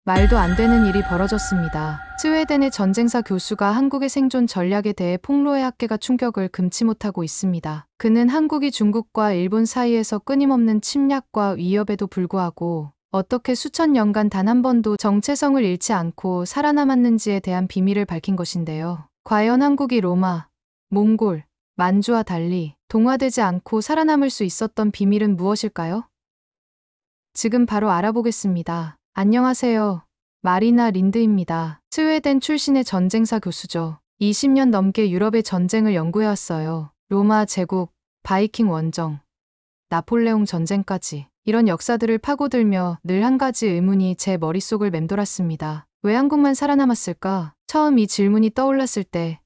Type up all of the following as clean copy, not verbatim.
말도 안 되는 일이 벌어졌습니다. 스웨덴의 전쟁사 교수가 한국의 생존 전략에 대해 폭로해 학계가 충격을 금치 못하고 있습니다. 그는 한국이 중국과 일본 사이에서 끊임없는 침략과 위협에도 불구하고 어떻게 수천 년간 단 한 번도 정체성을 잃지 않고 살아남았는지에 대한 비밀을 밝힌 것인데요. 과연 한국이 로마, 몽골, 만주와 달리 동화되지 않고 살아남을 수 있었던 비밀은 무엇일까요? 지금 바로 알아보겠습니다. 안녕하세요. 마리나 린드입니다. 스웨덴 출신의 전쟁사 교수죠. 20년 넘게 유럽의 전쟁을 연구해왔어요. 로마 제국, 바이킹 원정, 나폴레옹 전쟁까지. 이런 역사들을 파고들며 늘 한 가지 의문이 제 머릿속을 맴돌았습니다. 왜 한국만 살아남았을까? 처음 이 질문이 떠올랐을 때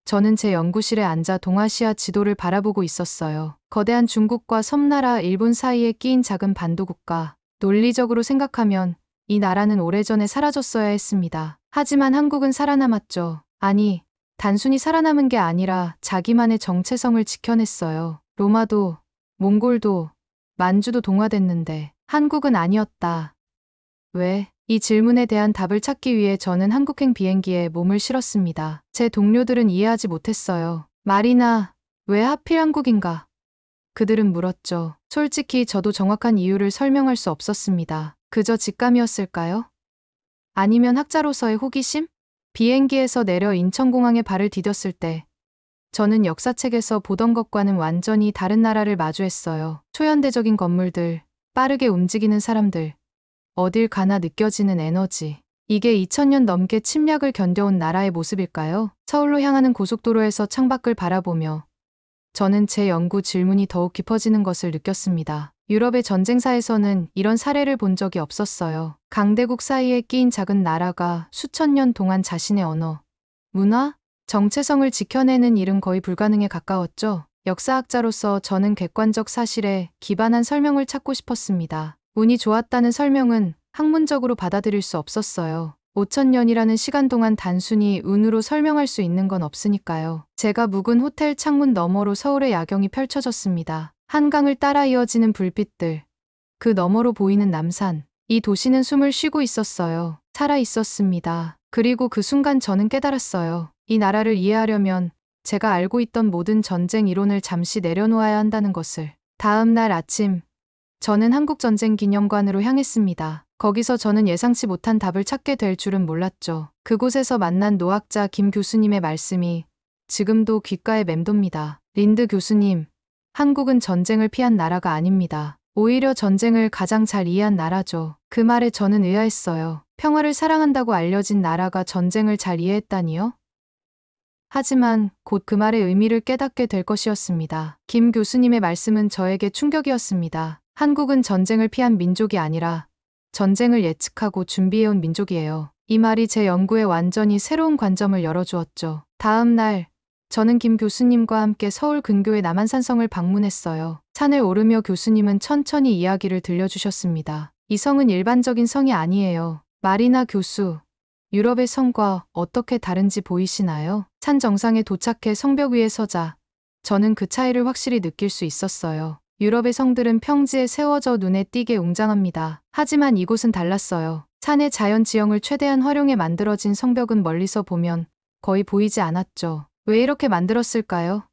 저는 제 연구실에 앉아 동아시아 지도를 바라보고 있었어요. 거대한 중국과 섬나라 일본 사이에 끼인 작은 반도 국가. 논리적으로 생각하면 이 나라는 오래전에 사라졌어야 했습니다. 하지만 한국은 살아남았죠. 아니, 단순히 살아남은 게 아니라 자기만의 정체성을 지켜냈어요. 로마도, 몽골도, 만주도 동화됐는데 한국은 아니었다. 왜? 이 질문에 대한 답을 찾기 위해 저는 한국행 비행기에 몸을 실었습니다. 제 동료들은 이해하지 못했어요. 마리나, 왜 하필 한국인가? 그들은 물었죠. 솔직히 저도 정확한 이유를 설명할 수 없었습니다. 그저 직감이었을까요? 아니면 학자로서의 호기심? 비행기에서 내려 인천공항에 발을 디뎠을 때 저는 역사책에서 보던 것과는 완전히 다른 나라를 마주했어요. 초현대적인 건물들, 빠르게 움직이는 사람들, 어딜 가나 느껴지는 에너지. 이게 2000년 넘게 침략을 견뎌온 나라의 모습일까요? 서울로 향하는 고속도로에서 창밖을 바라보며 저는 제 연구 질문이 더욱 깊어지는 것을 느꼈습니다. 유럽의 전쟁사에서는 이런 사례를 본 적이 없었어요. 강대국 사이에 끼인 작은 나라가 수천 년 동안 자신의 언어, 문화, 정체성을 지켜내는 일은 거의 불가능에 가까웠죠. 역사학자로서 저는 객관적 사실에 기반한 설명을 찾고 싶었습니다. 운이 좋았다는 설명은 학문적으로 받아들일 수 없었어요. 5000년이라는 시간 동안 단순히 운으로 설명할 수 있는 건 없으니까요. 제가 묵은 호텔 창문 너머로 서울의 야경이 펼쳐졌습니다. 한강을 따라 이어지는 불빛들, 그 너머로 보이는 남산. 이 도시는 숨을 쉬고 있었어요. 살아 있었습니다. 그리고 그 순간 저는 깨달았어요. 이 나라를 이해하려면 제가 알고 있던 모든 전쟁 이론을 잠시 내려놓아야 한다는 것을. 다음 날 아침, 저는 한국전쟁기념관으로 향했습니다. 거기서 저는 예상치 못한 답을 찾게 될 줄은 몰랐죠. 그곳에서 만난 노학자 김 교수님의 말씀이 지금도 귓가에 맴돕니다. 린드 교수님, 한국은 전쟁을 피한 나라가 아닙니다. 오히려 전쟁을 가장 잘 이해한 나라죠. 그 말에 저는 의아했어요. 평화를 사랑한다고 알려진 나라가 전쟁을 잘 이해했다니요? 하지만 곧 그 말의 의미를 깨닫게 될 것이었습니다. 김 교수님의 말씀은 저에게 충격이었습니다. 한국은 전쟁을 피한 민족이 아니라 전쟁을 예측하고 준비해온 민족이에요. 이 말이 제 연구에 완전히 새로운 관점을 열어주었죠. 다음 날, 저는 김 교수님과 함께 서울 근교의 남한산성을 방문했어요. 산을 오르며 교수님은 천천히 이야기를 들려주셨습니다. 이 성은 일반적인 성이 아니에요. 마리나 교수, 유럽의 성과 어떻게 다른지 보이시나요? 산 정상에 도착해 성벽 위에 서자 저는 그 차이를 확실히 느낄 수 있었어요. 유럽의 성들은 평지에 세워져 눈에 띄게 웅장합니다. 하지만 이곳은 달랐어요. 산의 자연 지형을 최대한 활용해 만들어진 성벽은 멀리서 보면 거의 보이지 않았죠. 왜 이렇게 만들었을까요?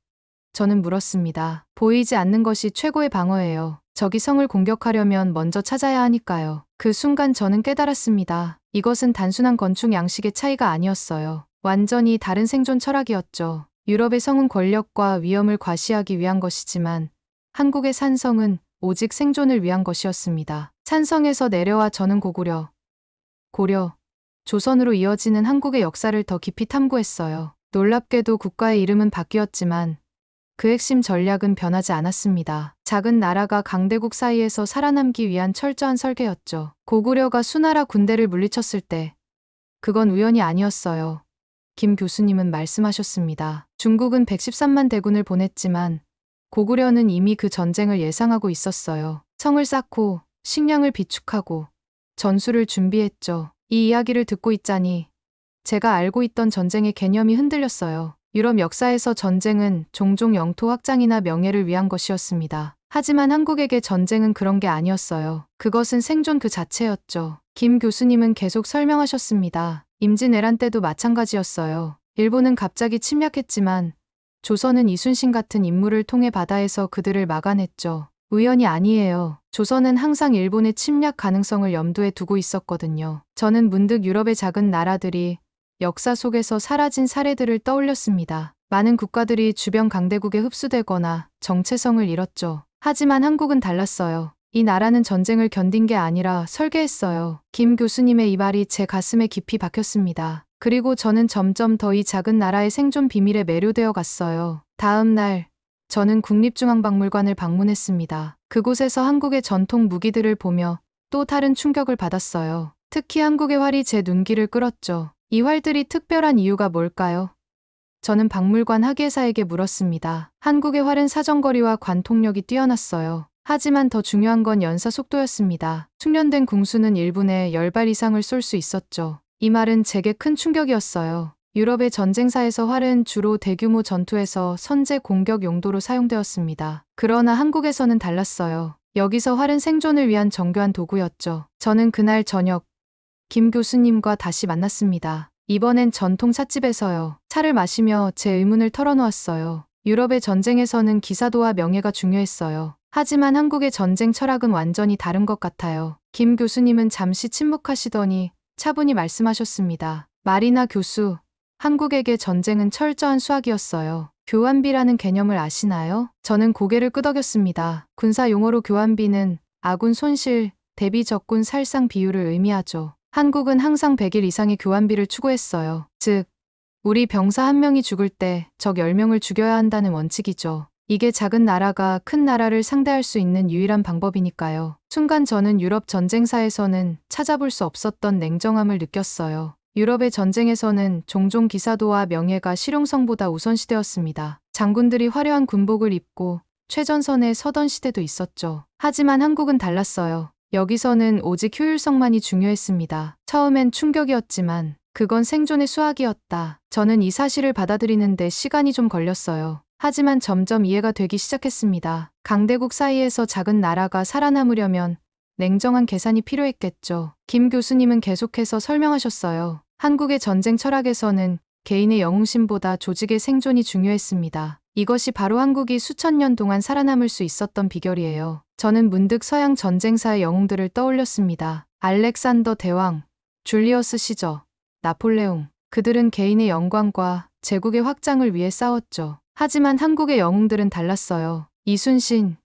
저는 물었습니다. 보이지 않는 것이 최고의 방어예요. 적이 성을 공격하려면 먼저 찾아야 하니까요. 그 순간 저는 깨달았습니다. 이것은 단순한 건축 양식의 차이가 아니었어요. 완전히 다른 생존 철학이었죠. 유럽의 성은 권력과 위험을 과시하기 위한 것이지만 한국의 산성은 오직 생존을 위한 것이었습니다. 산성에서 내려와 저는 고려, 조선으로 이어지는 한국의 역사를 더 깊이 탐구했어요. 놀랍게도 국가의 이름은 바뀌었지만 그 핵심 전략은 변하지 않았습니다. 작은 나라가 강대국 사이에서 살아남기 위한 철저한 설계였죠. 고구려가 수나라 군대를 물리쳤을 때 그건 우연이 아니었어요. 김 교수님은 말씀하셨습니다. 중국은 113만 대군을 보냈지만 고구려는 이미 그 전쟁을 예상하고 있었어요. 성을 쌓고 식량을 비축하고 전술을 준비했죠. 이 이야기를 듣고 있자니 제가 알고 있던 전쟁의 개념이 흔들렸어요. 유럽 역사에서 전쟁은 종종 영토 확장이나 명예를 위한 것이었습니다. 하지만 한국에게 전쟁은 그런 게 아니었어요. 그것은 생존 그 자체였죠. 김 교수님은 계속 설명하셨습니다. 임진왜란 때도 마찬가지였어요. 일본은 갑자기 침략했지만 조선은 이순신 같은 인물을 통해 바다에서 그들을 막아냈죠. 우연이 아니에요. 조선은 항상 일본의 침략 가능성을 염두에 두고 있었거든요. 저는 문득 유럽의 작은 나라들이 역사 속에서 사라진 사례들을 떠올렸습니다. 많은 국가들이 주변 강대국에 흡수되거나 정체성을 잃었죠. 하지만 한국은 달랐어요. 이 나라는 전쟁을 견딘 게 아니라 설계했어요. 김 교수님의 이 말이 제 가슴에 깊이 박혔습니다. 그리고 저는 점점 더 이 작은 나라의 생존 비밀에 매료되어 갔어요. 다음 날, 저는 국립중앙박물관을 방문했습니다. 그곳에서 한국의 전통 무기들을 보며 또 다른 충격을 받았어요. 특히 한국의 활이 제 눈길을 끌었죠. 이 활들이 특별한 이유가 뭘까요? 저는 박물관 학예사에게 물었습니다. 한국의 활은 사정거리와 관통력이 뛰어났어요. 하지만 더 중요한 건 연사 속도였습니다. 숙련된 궁수는 1분에 10발 이상을 쏠 수 있었죠. 이 말은 제게 큰 충격이었어요. 유럽의 전쟁사에서 활은 주로 대규모 전투에서 선제 공격 용도로 사용되었습니다. 그러나 한국에서는 달랐어요. 여기서 활은 생존을 위한 정교한 도구였죠. 저는 그날 저녁 김 교수님과 다시 만났습니다. 이번엔 전통 찻집에서요. 차를 마시며 제 의문을 털어놓았어요. 유럽의 전쟁에서는 기사도와 명예가 중요했어요. 하지만 한국의 전쟁 철학은 완전히 다른 것 같아요. 김 교수님은 잠시 침묵하시더니 차분히 말씀하셨습니다. 마리나 교수, 한국에게 전쟁은 철저한 수학이었어요. 교환비라는 개념을 아시나요? 저는 고개를 끄덕였습니다. 군사 용어로 교환비는 아군 손실 대비 적군 살상 비율을 의미하죠. 한국은 항상 100일 이상의 교환비를 추구했어요. 즉, 우리 병사 1명이 죽을 때 적 10명을 죽여야 한다는 원칙이죠. 이게 작은 나라가 큰 나라를 상대할 수 있는 유일한 방법이니까요. 순간 저는 유럽 전쟁사에서는 찾아볼 수 없었던 냉정함을 느꼈어요. 유럽의 전쟁에서는 종종 기사도와 명예가 실용성보다 우선시되었습니다. 장군들이 화려한 군복을 입고 최전선에 서던 시대도 있었죠. 하지만 한국은 달랐어요. 여기서는 오직 효율성만이 중요했습니다. 처음엔 충격이었지만 그건 생존의 수학이었다. 저는 이 사실을 받아들이는데 시간이 좀 걸렸어요. 하지만 점점 이해가 되기 시작했습니다. 강대국 사이에서 작은 나라가 살아남으려면 냉정한 계산이 필요했겠죠. 김 교수님은 계속해서 설명하셨어요. 한국의 전쟁 철학에서는 개인의 영웅심보다 조직의 생존이 중요했습니다. 이것이 바로 한국이 수천 년 동안 살아남을 수 있었던 비결이에요. 저는 문득 서양 전쟁사의 영웅들을 떠올렸습니다. 알렉산더 대왕, 줄리어스 시저, 나폴레옹. 그들은 개인의 영광과 제국의 확장을 위해 싸웠죠. 하지만 한국의 영웅들은 달랐어요. 이순신,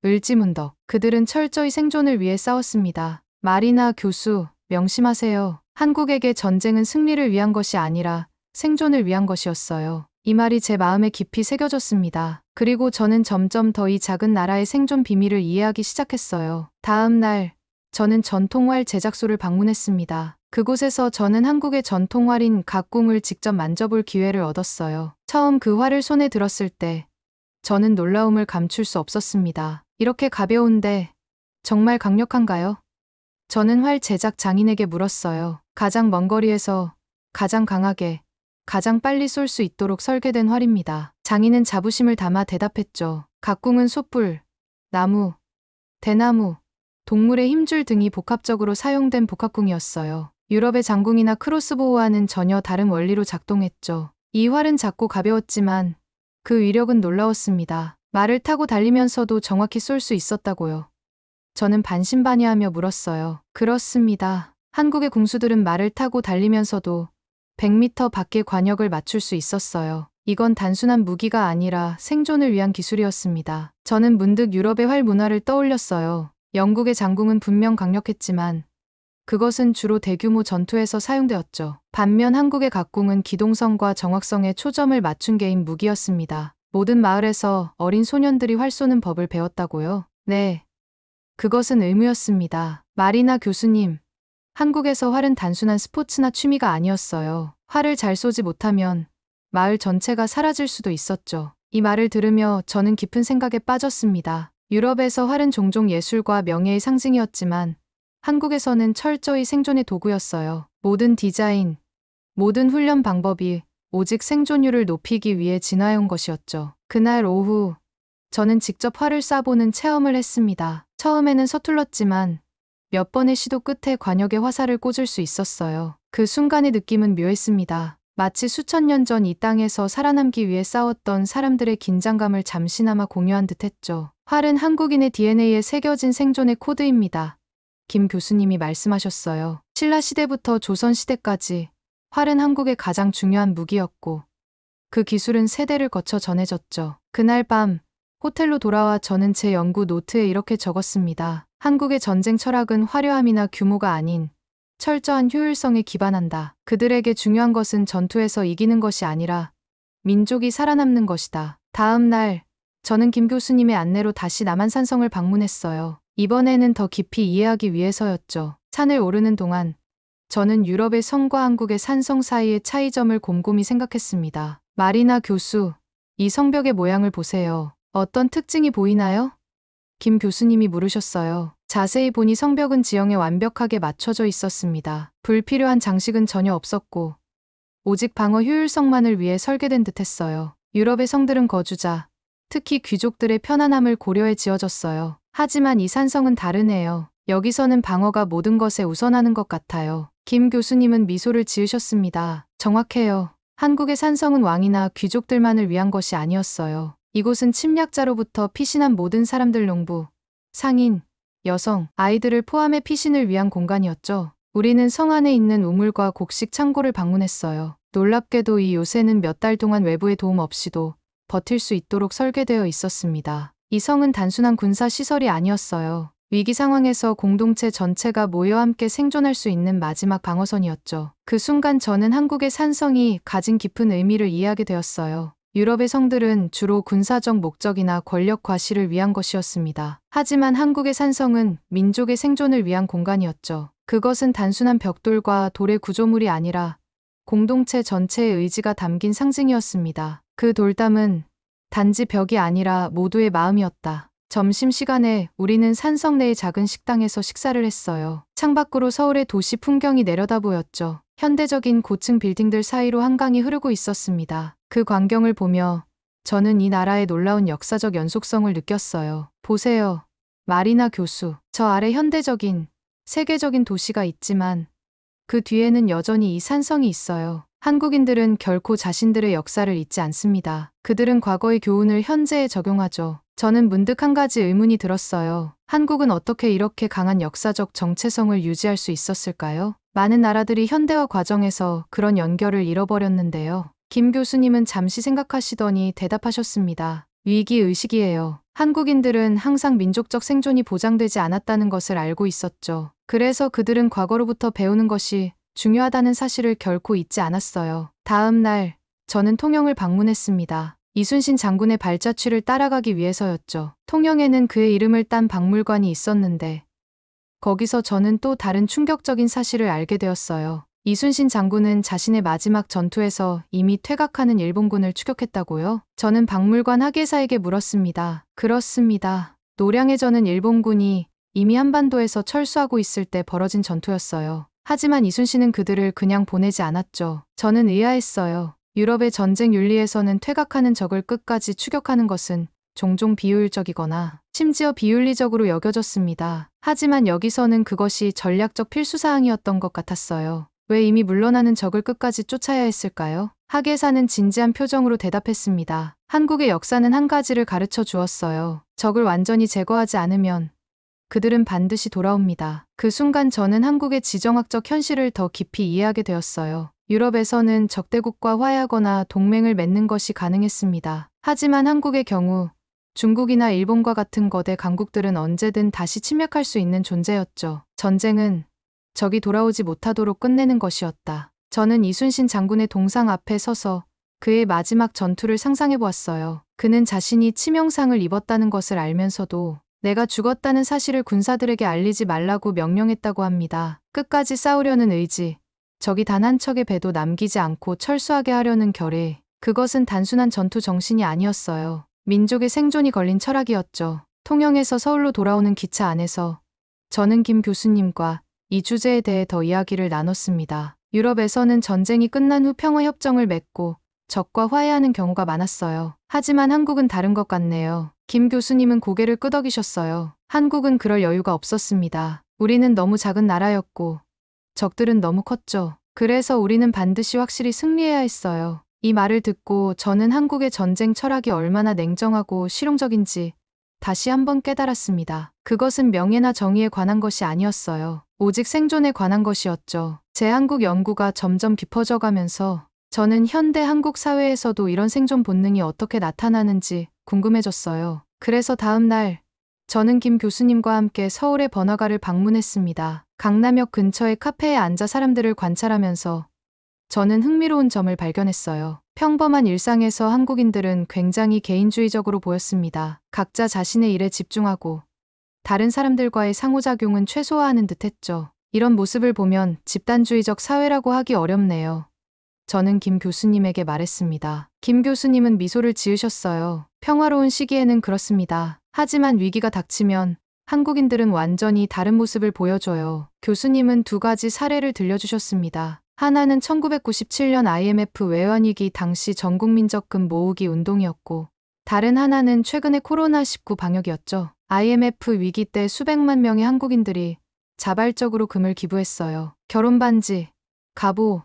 을지문덕. 그들은 철저히 생존을 위해 싸웠습니다. 마리나 교수, 명심하세요. 한국에게 전쟁은 승리를 위한 것이 아니라 생존을 위한 것이었어요. 이 말이 제 마음에 깊이 새겨졌습니다. 그리고 저는 점점 더 이 작은 나라의 생존 비밀을 이해하기 시작했어요. 다음 날, 저는 전통활 제작소를 방문했습니다. 그곳에서 저는 한국의 전통활인 각궁을 직접 만져볼 기회를 얻었어요. 처음 그 활을 손에 들었을 때, 저는 놀라움을 감출 수 없었습니다. 이렇게 가벼운데, 정말 강력한가요? 저는 활 제작 장인에게 물었어요. 가장 먼 거리에서 가장 강하게, 가장 빨리 쏠 수 있도록 설계된 활입니다. 장인은 자부심을 담아 대답했죠. 각궁은 솥불, 나무, 대나무, 동물의 힘줄 등이 복합적으로 사용된 복합궁이었어요. 유럽의 장궁이나 크로스보우와는 전혀 다른 원리로 작동했죠. 이 활은 작고 가벼웠지만 그 위력은 놀라웠습니다. 말을 타고 달리면서도 정확히 쏠 수 있었다고요. 저는 반신반의하며 물었어요. 그렇습니다. 한국의 궁수들은 말을 타고 달리면서도 100m 밖의 관역을 맞출 수 있었어요. 이건 단순한 무기가 아니라 생존을 위한 기술이었습니다. 저는 문득 유럽의 활 문화를 떠올렸어요. 영국의 장궁은 분명 강력했지만 그것은 주로 대규모 전투에서 사용되었죠. 반면 한국의 각궁은 기동성과 정확성에 초점을 맞춘 개인 무기였습니다. 모든 마을에서 어린 소년들이 활 쏘는 법을 배웠다고요? 네. 그것은 의무였습니다. 마리나 교수님, 한국에서 활은 단순한 스포츠나 취미가 아니었어요. 활을 잘 쏘지 못하면 마을 전체가 사라질 수도 있었죠. 이 말을 들으며 저는 깊은 생각에 빠졌습니다. 유럽에서 활은 종종 예술과 명예의 상징이었지만 한국에서는 철저히 생존의 도구였어요. 모든 디자인, 모든 훈련 방법이 오직 생존율을 높이기 위해 진화해온 것이었죠. 그날 오후 저는 직접 활을 쏴보는 체험을 했습니다. 처음에는 서툴렀지만 몇 번의 시도 끝에 관역에 화살을 꽂을 수 있었어요. 그 순간의 느낌은 묘했습니다. 마치 수천 년 전 이 땅에서 살아남기 위해 싸웠던 사람들의 긴장감을 잠시나마 공유한 듯 했죠. 활은 한국인의 DNA에 새겨진 생존의 코드입니다. 김 교수님이 말씀하셨어요. 신라시대부터 조선시대까지 활은 한국의 가장 중요한 무기였고 그 기술은 세대를 거쳐 전해졌죠. 그날 밤 호텔로 돌아와 저는 제 연구 노트에 이렇게 적었습니다. 한국의 전쟁 철학은 화려함이나 규모가 아닌 철저한 효율성에 기반한다. 그들에게 중요한 것은 전투에서 이기는 것이 아니라 민족이 살아남는 것이다. 다음 날 저는 김 교수님의 안내로 다시 남한산성을 방문했어요. 이번에는 더 깊이 이해하기 위해서였죠. 산을 오르는 동안 저는 유럽의 성과 한국의 산성 사이의 차이점을 곰곰이 생각했습니다. 마리나 교수, 이 성벽의 모양을 보세요. 어떤 특징이 보이나요? 김 교수님이 물으셨어요. 자세히 보니 성벽은 지형에 완벽하게 맞춰져 있었습니다. 불필요한 장식은 전혀 없었고 오직 방어 효율성만을 위해 설계된 듯했어요. 유럽의 성들은 거주자, 특히 귀족들의 편안함을 고려해 지어졌어요. 하지만 이 산성은 다르네요. 여기서는 방어가 모든 것에 우선하는 것 같아요. 김 교수님은 미소를 지으셨습니다. 정확해요. 한국의 산성은 왕이나 귀족들만을 위한 것이 아니었어요. 이곳은 침략자로부터 피신한 모든 사람들, 농부, 상인, 여성, 아이들을 포함해 피신을 위한 공간이었죠. 우리는 성 안에 있는 우물과 곡식 창고를 방문했어요. 놀랍게도 이 요새는 몇 달 동안 외부의 도움 없이도 버틸 수 있도록 설계되어 있었습니다. 이 성은 단순한 군사 시설이 아니었어요. 위기 상황에서 공동체 전체가 모여 함께 생존할 수 있는 마지막 방어선이었죠. 그 순간 저는 한국의 산성이 가진 깊은 의미를 이해하게 되었어요. 유럽의 성들은 주로 군사적 목적이나 권력 과시를 위한 것이었습니다. 하지만 한국의 산성은 민족의 생존을 위한 공간이었죠. 그것은 단순한 벽돌과 돌의 구조물이 아니라 공동체 전체의 의지가 담긴 상징이었습니다. 그 돌담은 단지 벽이 아니라 모두의 마음이었다. 점심시간에 우리는 산성 내의 작은 식당에서 식사를 했어요. 창밖으로 서울의 도시 풍경이 내려다 보였죠. 현대적인 고층 빌딩들 사이로 한강이 흐르고 있었습니다. 그 광경을 보며 저는 이 나라의 놀라운 역사적 연속성을 느꼈어요. 보세요. 마리나 교수. 저 아래 현대적인, 세계적인 도시가 있지만 그 뒤에는 여전히 이 산성이 있어요. 한국인들은 결코 자신들의 역사를 잊지 않습니다. 그들은 과거의 교훈을 현재에 적용하죠. 저는 문득 한 가지 의문이 들었어요. 한국은 어떻게 이렇게 강한 역사적 정체성을 유지할 수 있었을까요? 많은 나라들이 현대화 과정에서 그런 연결을 잃어버렸는데요. 김 교수님은 잠시 생각하시더니 대답하셨습니다. 위기의식이에요. 한국인들은 항상 민족적 생존이 보장되지 않았다는 것을 알고 있었죠. 그래서 그들은 과거로부터 배우는 것이 중요하다는 사실을 결코 잊지 않았어요. 다음 날 저는 통영을 방문했습니다. 이순신 장군의 발자취를 따라가기 위해서였죠. 통영에는 그의 이름을 딴 박물관이 있었는데 거기서 저는 또 다른 충격적인 사실을 알게 되었어요. 이순신 장군은 자신의 마지막 전투에서 이미 퇴각하는 일본군을 추격했다고요? 저는 박물관 학예사에게 물었습니다. 그렇습니다. 노량해전은 일본군이 이미 한반도에서 철수하고 있을 때 벌어진 전투였어요. 하지만 이순신은 그들을 그냥 보내지 않았죠. 저는 의아했어요. 유럽의 전쟁 윤리에서는 퇴각하는 적을 끝까지 추격하는 것은 종종 비효율적이거나 심지어 비윤리적으로 여겨졌습니다. 하지만 여기서는 그것이 전략적 필수사항이었던 것 같았어요. 왜 이미 물러나는 적을 끝까지 쫓아야 했을까요? 학예사는 진지한 표정으로 대답했습니다. 한국의 역사는 한 가지를 가르쳐 주었어요. 적을 완전히 제거하지 않으면 그들은 반드시 돌아옵니다. 그 순간 저는 한국의 지정학적 현실을 더 깊이 이해하게 되었어요. 유럽에서는 적대국과 화해하거나 동맹을 맺는 것이 가능했습니다. 하지만 한국의 경우 중국이나 일본과 같은 거대 강국들은 언제든 다시 침략할 수 있는 존재였죠. 전쟁은 적이 돌아오지 못하도록 끝내는 것이었다. 저는 이순신 장군의 동상 앞에 서서 그의 마지막 전투를 상상해 보았어요. 그는 자신이 치명상을 입었다는 것을 알면서도 내가 죽었다는 사실을 군사들에게 알리지 말라고 명령했다고 합니다. 끝까지 싸우려는 의지, 적이 단 한 척의 배도 남기지 않고 철수하게 하려는 결의, 그것은 단순한 전투 정신이 아니었어요. 민족의 생존이 걸린 철학이었죠. 통영에서 서울로 돌아오는 기차 안에서 저는 김 교수님과 이 주제에 대해 더 이야기를 나눴습니다. 유럽에서는 전쟁이 끝난 후 평화협정을 맺고 적과 화해하는 경우가 많았어요. 하지만 한국은 다른 것 같네요. 김 교수님은 고개를 끄덕이셨어요. 한국은 그럴 여유가 없었습니다. 우리는 너무 작은 나라였고 적들은 너무 컸죠. 그래서 우리는 반드시 확실히 승리해야 했어요. 이 말을 듣고 저는 한국의 전쟁 철학이 얼마나 냉정하고 실용적인지 다시 한번 깨달았습니다. 그것은 명예나 정의에 관한 것이 아니었어요. 오직 생존에 관한 것이었죠. 제 한국 연구가 점점 깊어져 가면서 저는 현대 한국 사회에서도 이런 생존 본능이 어떻게 나타나는지 궁금해졌어요. 그래서 다음 날 저는 김 교수님과 함께 서울의 번화가를 방문했습니다. 강남역 근처의 카페에 앉아 사람들을 관찰하면서 저는 흥미로운 점을 발견했어요. 평범한 일상에서 한국인들은 굉장히 개인주의적으로 보였습니다. 각자 자신의 일에 집중하고 다른 사람들과의 상호작용은 최소화하는 듯했죠. 이런 모습을 보면 집단주의적 사회라고 하기 어렵네요. 저는 김 교수님에게 말했습니다. 김 교수님은 미소를 지으셨어요. 평화로운 시기에는 그렇습니다. 하지만 위기가 닥치면 한국인들은 완전히 다른 모습을 보여줘요. 교수님은 두 가지 사례를 들려주셨습니다. 하나는 1997년 IMF 외환위기 당시 전국민적금 모으기 운동이었고, 다른 하나는 최근의 코로나19 방역이었죠. IMF 위기 때 수백만 명의 한국인들이 자발적으로 금을 기부했어요. 결혼반지, 갑오,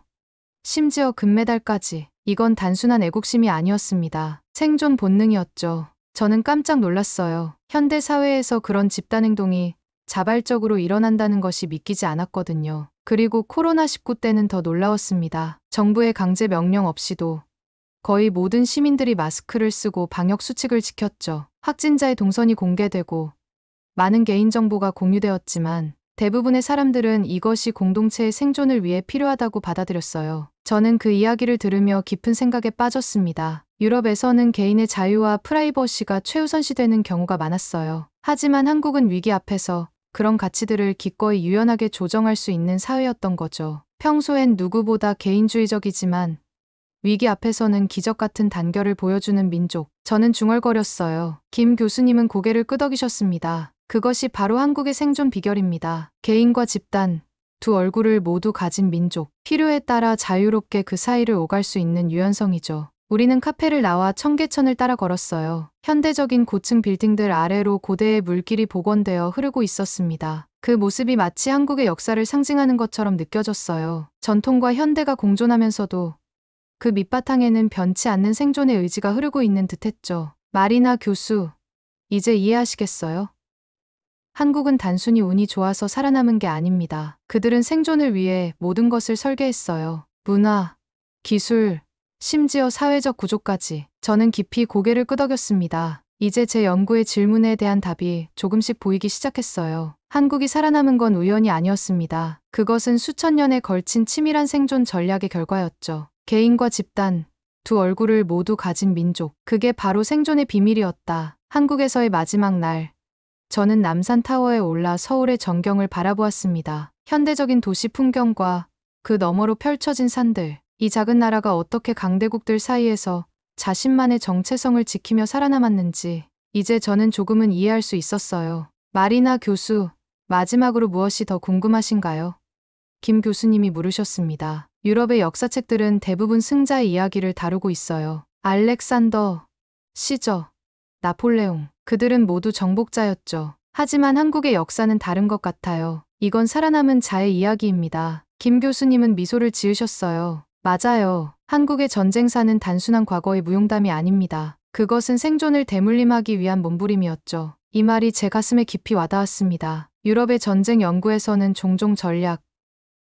심지어 금메달까지. 이건 단순한 애국심이 아니었습니다. 생존 본능이었죠. 저는 깜짝 놀랐어요. 현대 사회에서 그런 집단 행동이 자발적으로 일어난다는 것이 믿기지 않았거든요. 그리고 코로나19 때는 더 놀라웠습니다. 정부의 강제 명령 없이도 거의 모든 시민들이 마스크를 쓰고 방역 수칙을 지켰죠. 확진자의 동선이 공개되고 많은 개인정보가 공유되었지만 대부분의 사람들은 이것이 공동체의 생존을 위해 필요하다고 받아들였어요. 저는 그 이야기를 들으며 깊은 생각에 빠졌습니다. 유럽에서는 개인의 자유와 프라이버시가 최우선시되는 경우가 많았어요. 하지만 한국은 위기 앞에서 그런 가치들을 기꺼이 유연하게 조정할 수 있는 사회였던 거죠. 평소엔 누구보다 개인주의적이지만 위기 앞에서는 기적 같은 단결을 보여주는 민족. 저는 중얼거렸어요. 김 교수님은 고개를 끄덕이셨습니다. 그것이 바로 한국의 생존 비결입니다. 개인과 집단, 두 얼굴을 모두 가진 민족. 필요에 따라 자유롭게 그 사이를 오갈 수 있는 유연성이죠. 우리는 카페를 나와 청계천을 따라 걸었어요. 현대적인 고층 빌딩들 아래로 고대의 물길이 복원되어 흐르고 있었습니다. 그 모습이 마치 한국의 역사를 상징하는 것처럼 느껴졌어요. 전통과 현대가 공존하면서도 그 밑바탕에는 변치 않는 생존의 의지가 흐르고 있는 듯했죠. 마리나 교수, 이제 이해하시겠어요? 한국은 단순히 운이 좋아서 살아남은 게 아닙니다. 그들은 생존을 위해 모든 것을 설계했어요. 문화, 기술, 심지어 사회적 구조까지. 저는 깊이 고개를 끄덕였습니다. 이제 제 연구의 질문에 대한 답이 조금씩 보이기 시작했어요. 한국이 살아남은 건 우연이 아니었습니다. 그것은 수천 년에 걸친 치밀한 생존 전략의 결과였죠. 개인과 집단, 두 얼굴을 모두 가진 민족. 그게 바로 생존의 비밀이었다. 한국에서의 마지막 날, 저는 남산타워에 올라 서울의 전경을 바라보았습니다. 현대적인 도시 풍경과 그 너머로 펼쳐진 산들. 이 작은 나라가 어떻게 강대국들 사이에서 자신만의 정체성을 지키며 살아남았는지 이제 저는 조금은 이해할 수 있었어요. 마리나 교수, 마지막으로 무엇이 더 궁금하신가요? 김 교수님이 물으셨습니다. 유럽의 역사책들은 대부분 승자의 이야기를 다루고 있어요. 알렉산더, 시저, 나폴레옹. 그들은 모두 정복자였죠. 하지만 한국의 역사는 다른 것 같아요. 이건 살아남은 자의 이야기입니다. 김 교수님은 미소를 지으셨어요. 맞아요. 한국의 전쟁사는 단순한 과거의 무용담이 아닙니다. 그것은 생존을 대물림하기 위한 몸부림이었죠. 이 말이 제 가슴에 깊이 와닿았습니다. 유럽의 전쟁 연구에서는 종종 전략,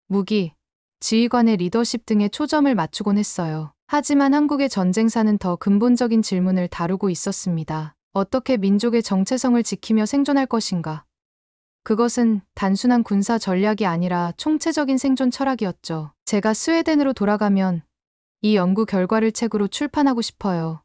무기, 지휘관의 리더십 등에 초점을 맞추곤 했어요. 하지만 한국의 전쟁사는 더 근본적인 질문을 다루고 있었습니다. 어떻게 민족의 정체성을 지키며 생존할 것인가? 그것은 단순한 군사 전략이 아니라 총체적인 생존 철학이었죠. 제가 스웨덴으로 돌아가면 이 연구 결과를 책으로 출판하고 싶어요.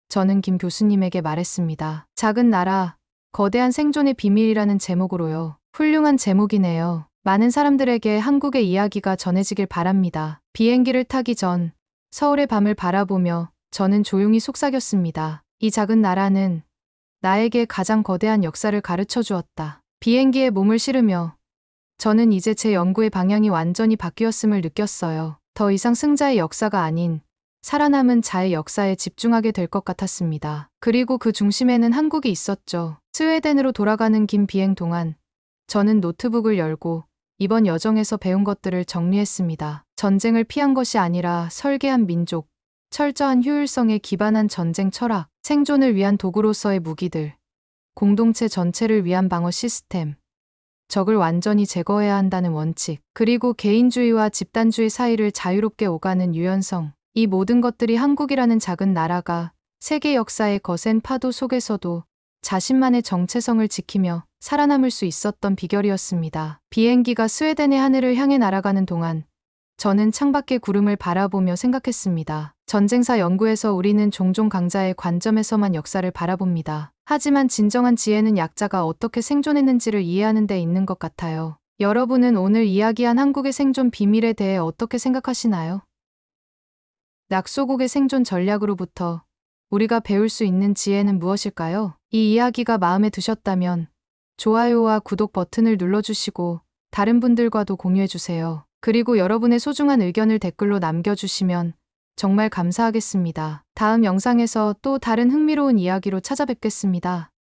저는 김 교수님에게 말했습니다. 작은 나라, 거대한 생존의 비밀이라는 제목으로요. 훌륭한 제목이네요. 많은 사람들에게 한국의 이야기가 전해지길 바랍니다. 비행기를 타기 전 서울의 밤을 바라보며 저는 조용히 속삭였습니다. 이 작은 나라는 나에게 가장 거대한 역사를 가르쳐 주었다. 비행기에 몸을 실으며 저는 이제 제 연구의 방향이 완전히 바뀌었음을 느꼈어요. 더 이상 승자의 역사가 아닌 살아남은 자의 역사에 집중하게 될 것 같았습니다. 그리고 그 중심에는 한국이 있었죠. 스웨덴으로 돌아가는 긴 비행 동안 저는 노트북을 열고 이번 여정에서 배운 것들을 정리했습니다. 전쟁을 피한 것이 아니라 설계한 민족, 철저한 효율성에 기반한 전쟁 철학, 생존을 위한 도구로서의 무기들, 공동체 전체를 위한 방어 시스템, 적을 완전히 제거해야 한다는 원칙, 그리고 개인주의와 집단주의 사이를 자유롭게 오가는 유연성. 이 모든 것들이 한국이라는 작은 나라가 세계 역사의 거센 파도 속에서도 자신만의 정체성을 지키며 살아남을 수 있었던 비결이었습니다. 비행기가 스웨덴의 하늘을 향해 날아가는 동안 저는 창밖의 구름을 바라보며 생각했습니다. 전쟁사 연구에서 우리는 종종 강자의 관점에서만 역사를 바라봅니다. 하지만 진정한 지혜는 약자가 어떻게 생존했는지를 이해하는 데 있는 것 같아요. 여러분은 오늘 이야기한 한국의 생존 비밀에 대해 어떻게 생각하시나요? 낙소국의 생존 전략으로부터 우리가 배울 수 있는 지혜는 무엇일까요? 이 이야기가 마음에 드셨다면 좋아요와 구독 버튼을 눌러주시고 다른 분들과도 공유해주세요. 그리고 여러분의 소중한 의견을 댓글로 남겨주시면 정말 감사하겠습니다. 다음 영상에서 또 다른 흥미로운 이야기로 찾아뵙겠습니다.